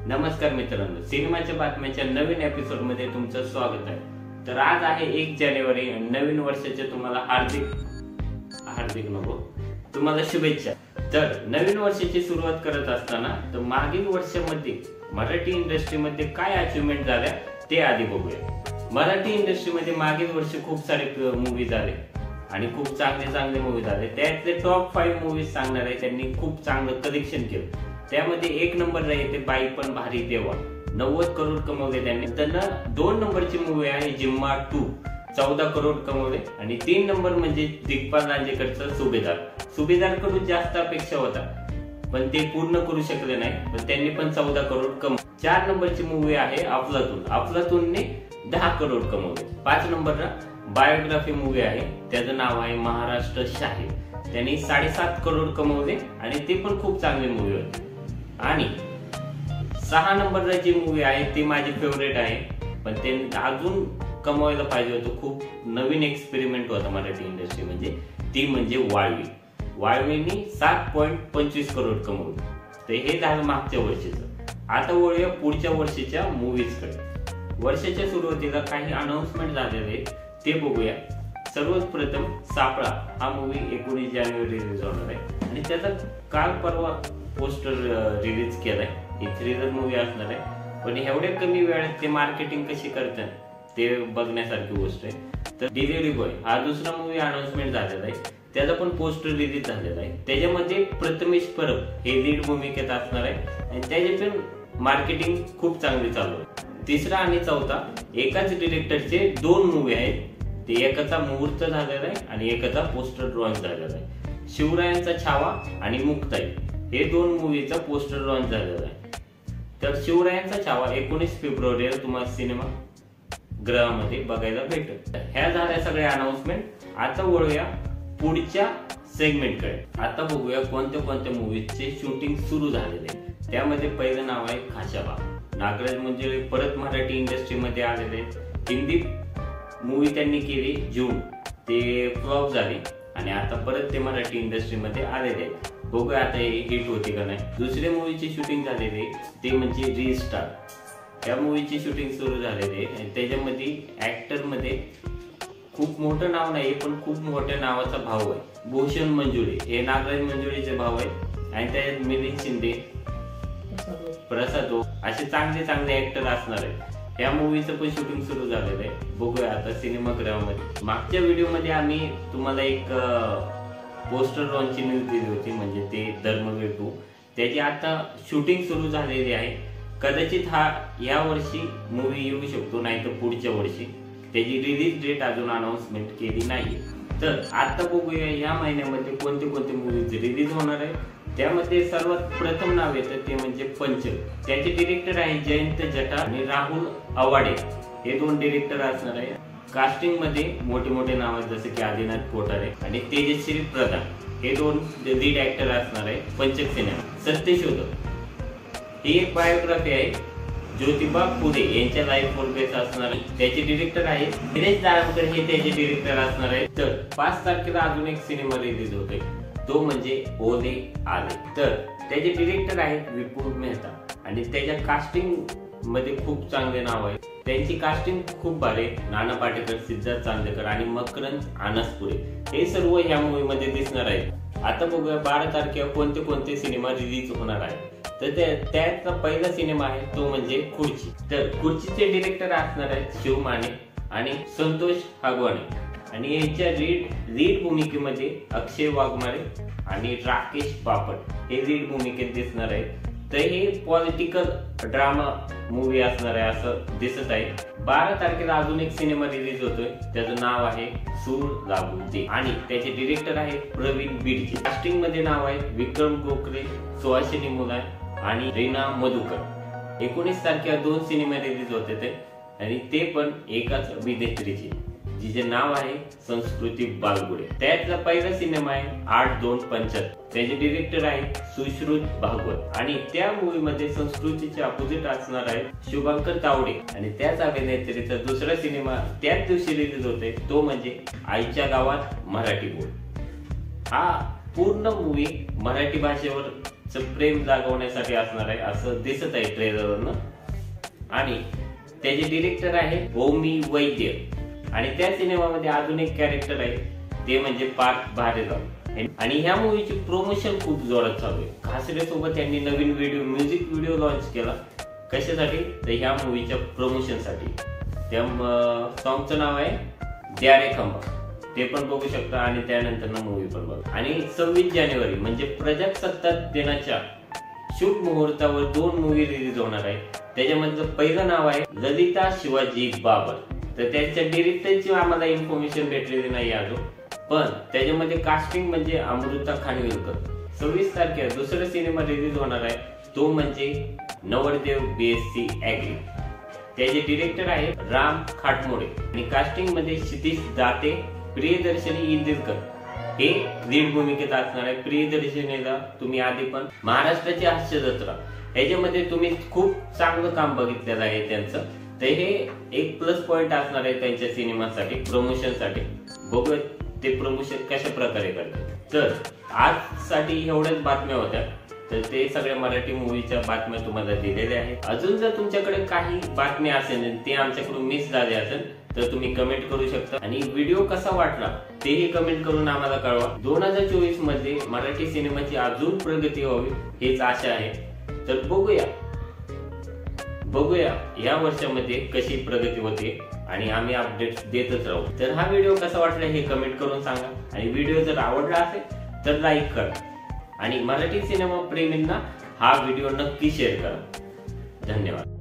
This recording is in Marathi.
नमस्कार मित्रांनो, सिनेमाच्या बातम्यांच्या नवीन एपिसोड मध्ये तुमचं स्वागत आहे। तर आज आहे 1 जानेवारी, नवीन वर्षाच्या तुम्हाला हार्दिक तुम्हाला शुभेच्छा। तर नवीन वर्षाची सुरुवात करत असताना तर मागील वर्षामध्ये मराठी इंडस्ट्रीमध्ये काय अचीवमेंट झाल्या ते आधी बघूया। मराठी इंडस्ट्रीमध्ये मागील वर्षी खूप सारे मूवी झाले आणि खूप चांगले मूवी झाले। त्यातले टॉप 5 मूवीज सांगणार आहे। त्यांनी खूप चांगलं कलेक्शन केलं। त्यामध्ये 1 नंबरला येते बाई पण भारी देवा, 90 करोड कमवले त्यांनी। त्यांना 2 नंबरची मूवी आहे जिम्मा 2, 14 करोड कमवले। आणि 3 नंबर म्हणजे दिग्पाल रांजेकरचं सुभेदार कडून जास्त अपेक्षा होता पण ते पूर्ण करू शकले नाही, पण त्यांनी पण 14 करोड कमवले। 4 नंबरची मूवी आहे अफलातूनने 10 करोड कमवले। 5 नंबरला बायोग्राफी मूवी आहे, त्याचं नाव आहे महाराष्ट्र शाहीर, त्यांनी 7.5 करोड कमवले आणि ते पण खूप चांगली मूवी होती। आणि 6 नंबरला जी मूवी आहे ती माझी फेवरेट आहे, पण ते अजून कमवायला पाहिजे होतं। खूप नवीन एक्सपेरिमेंट होता मराठी इंडस्ट्री म्हणजे वाळवीनी 7.25 करोड कमवले। तर हे झालं मागच्या वर्षीचं। आता वळूया पुढच्या वर्षीच्या मूवीज कडे। वर्षाच्या सुरुवातीला काही अनाउन्समेंट झालेले आहेत ते बघूया। सर्वात प्रथम सापळा हा मूवी 19 जानेवारी रिलीज होणार आहे आणि त्याचा काल परवा पोस्टर रिलीज केलाय। ही थ्रिलर मूवी असणार आहे, पण एवढ्या कमी वेळात ते मार्केटिंग कशी करतात ते बघण्यासारखी गोष्ट आहे। तर डिलिव्हरी बॉय हा दुसरा मूवी अनाउन्समेंट झालेला आहे, त्याचा पण पोस्टर रिलीज झालेला आहे। त्याच्यामध्ये प्रथमेश परब हे लीड भूमिकेत असणार आहे आणि त्याचे पण मार्केटिंग खूप चांगली चालू आहे। तिसरा आणि चौथा एकाच डिरेक्टरचे 2 मूवी आहेत, ते एकाचा मुहूर्त झालेला आहे आणि एकाचा पोस्टर लॉन्च झालेला आहे। शिवरायांचा छावा आणि मुक्ताई हे 2 मूवीचा पोस्टर लॉन्च झालेला आहे। तर शिवरायांचा छावा 19 फेब्रुवारीला तुम्हाला सिनेमा गृहामध्ये बघायला भेटेल। ह्या झाल्या सगळ्या अनाउन्समेंट। आता वळूया पुढच्या सेगमेंट कडे। आता बघूया कोणत्या मूवीजचे शूटिंग सुरू झालेले आहे। त्यामध्ये पहिलं नाव आहे खाशाबा। नागराज मंजुळे परत मराठी इंडस्ट्रीमध्ये आलेले। हिंदी मूवी त्यांनी केली जून, ते फ्लॉप झाली आणि आता परत ते मराठी इंडस्ट्रीमध्ये आलेले आहेत। बघूया आता हे हिट होते का नाही। दुसऱ्या मूवीची शूटिंग झालेली ते म्हणजे रिस्टार्ट। या मूवीची शूटिंग सुरू झालेली आहे। त्याच्यामध्ये ऍक्टर मध्ये खूप मोठं नाव नाही पण खूप मोठ्या नावाचा भाऊ आहे, भूषण मंजुळे हे नागराज मंजुळेचे भाऊ आहे आणि त्यात मिलिंद शिंदे, प्रसाद असे चांगले ऍक्टर असणार आहे। या मूवीचं पण शूटिंग सुरू झालेलं आहे। बघूया आता सिनेमागृहामध्ये। मागच्या व्हिडिओमध्ये आम्ही तुम्हाला एक पोस्टर लॉन्चची न्यूज दिली होती, म्हणजे ते धर्मवीर 2, त्याची आता शूटिंग सुरू झालेली आहे। कदाचित या वर्षी मूवी येऊ शकतो, नाही तर पुढच्या वर्षी। त्याची रिलीज डेट अजून अनाउन्समेंट केली नाहीये। तर आता बघूया या महिन्यामध्ये कोणते मूवीज रिलीज होणार आहे। त्यामध्ये सर्वात प्रथम नाव येतं ते म्हणजे पंचम। त्याचे डिरेक्टर आहे जयंत जटा आणि राहुल अवाडे, हे 2 डिरेक्टर असणार आहे। कास्टिंग मध्ये मोठे नाव आहेत जसे की आदिनाथ कोठारे आणि तेजश्री प्रधान, हे 2 लीड ऍक्टर असणार आहे। पंचक सिनेमा सत्यशोधक ही एक बायोग्राफी आहे, ज्योतिबा फुले यांच्या लाईफ वर बेस असणार आहे। त्याचे डिरेक्टर आहे दिनेश दाळमकर, हे त्याचे डिरेक्टर असणार आहे। तर 5 तारखेला अजून एक सिनेमा रिलीज होतोय, तो म्हणजे ओले आले। तर त्याचे डिरेक्टर आहेत विपुल मेहता आणि त्याच्या कास्टिंग मध्ये खूप चांगले नाव आहे। त्यांची कास्टिंग खूप भारी, नाना पाटेकर, सिद्धार्थ चांदेकर आणि मकरंद अनासपुरे हे सर्व ह्या मूवी मध्ये दिसणार आहेत। आता बघूया 12 तारखेला कोणते सिनेमा रिलीज होणार आहे। तर त्याचा पहिला सिनेमा आहे तो म्हणजे खुर्ची। तर खुर्चीचे डिरेक्टर असणार आहेत शिव माने आणि संतोष हागवाने आणि यांच्या लीड भूमिकेमध्ये अक्षय वाघमारे आणि राकेश बापट हे लीड भूमिकेत दिसणार आहेत। तर हे पॉलिटिकल ड्रामा मूवी असणार आहे असं दिसत आहे। 12 तारखेला अजून एक सिनेमा रिलीज होतोय, त्याचं नाव आहे सूर लागू दे आणि त्याचे डिरेक्टर आहेत प्रवीण बिडचे। कास्टिंग मध्ये नाव आहे विक्रम गोखले, सुहासिनी मुलाय आणि रीना मधुकर। 19 तारखेला 2 सिनेमा रिलीज होते ते आणि ते पण एकाच अभिनेत्रीचे, जिचे नाव आहे संस्कृती बालगुडे। त्यातला पहिला सिनेमा आहे 8-2-75, त्याचे डिरेक्टर आहेत सुश्रुत भागवत आणि त्या मूवी मध्ये संस्कृतीचे अपोजिट असणार आहे शुभंकर तावडे आणि त्याच अभिनेत्रीचा दुसरा सिनेमा त्याच दिवशी रिलीज होते, तो म्हणजे आईच्या गावात मराठी बोल। हा पूर्ण मूवी मराठी भाषेवर प्रेम जागवण्यासाठी असणार आहे असं दिसत आहे ट्रेलरवरनं. आणि त्याचे डिरेक्टर आहे ओमी वैद्य. आणि त्या सिनेमामध्ये अजून एक कॅरेक्टर आहे ते म्हणजे पार्थ भारद्वाज. आणि ह्या मूवीची प्रमोशन खूप जोरात चालू आहे. खासरे सोबत त्यांनी नवीन म्युझिक व्हिडिओ लॉन्च केला. कशासाठी? तर ह्या मूवीच्या प्रमोशन साठी. त्या सॉन्गचं नाव आहे द्या रे खंबा. ते पण बघू शकता आणि त्यानंतर मूवी पण बघा. आणि 26 जानेवारी म्हणजे प्रजासत्ताक दिनाच्या शुभ मुहूर्तावर 2 मूवी रिलीज होणार आहे. त्याच्यामधलं पहिलं नाव आहे ललिता शिवाजी बाबर. तर त्यांच्या डिरेक्टरची आम्हाला इन्फॉर्मेशन भेटलेली नाही अजून, पण त्याच्यामध्ये कास्टिंग म्हणजे अमृता खानविलकर. 26 तारखेला दुसरा सिनेमा रिलीज होणार आहे तो म्हणजे नवरदेव BSc ऍग्री. त्याचे डिरेक्टर आहे राम खाटमोडे. आणि कास्टिंग मध्ये क्षितिज दाते, प्रियदर्शनी इंदिरकर हे लीड भूमिकेत असणार आहे. प्रियदर्शनीला तुम्ही आधी पण महाराष्ट्राची हास्य जत्रा ह्याच्यामध्ये तुम्ही खूप चांगलं काम बघितलेलं आहे त्यांचं. तर हे एक प्लस पॉइंट असणार आहे त्यांच्या सिनेमासाठी, प्रमोशनसाठी. बघूया ते प्रमोशन कशा प्रकारे करतात. तर आज साठी एवढ्याच बातम्या होत्या. तर ते सगळ्या मराठी मूवीच्या बातम्या तुम्हाला दिलेल्या आहेत. अजून जर तुमच्याकडे काही बातम्या असेल ते आमच्याकडून मिस झाले असेल तर तुम्ही कमेंट करू शकता. आणि व्हिडिओ कसा वाटला तेही कमेंट करून आम्हाला कळवा. 2024 मध्ये मराठी सिनेमाची अजून प्रगती व्हावी हेच आशा आहे. तर बघूया या वर्षामध्ये कशी प्रगती होते आणि आम्ही अपडेट्स देतच राहू. तर हा व्हिडिओ कसा वाटला हे कमेंट करून सांगा. आणि व्हिडिओ जर आवडला असेल तर लाईक करा. आणि मराठी सिनेमा प्रेमींना हा व्हिडिओ नक्की शेअर करा. धन्यवाद.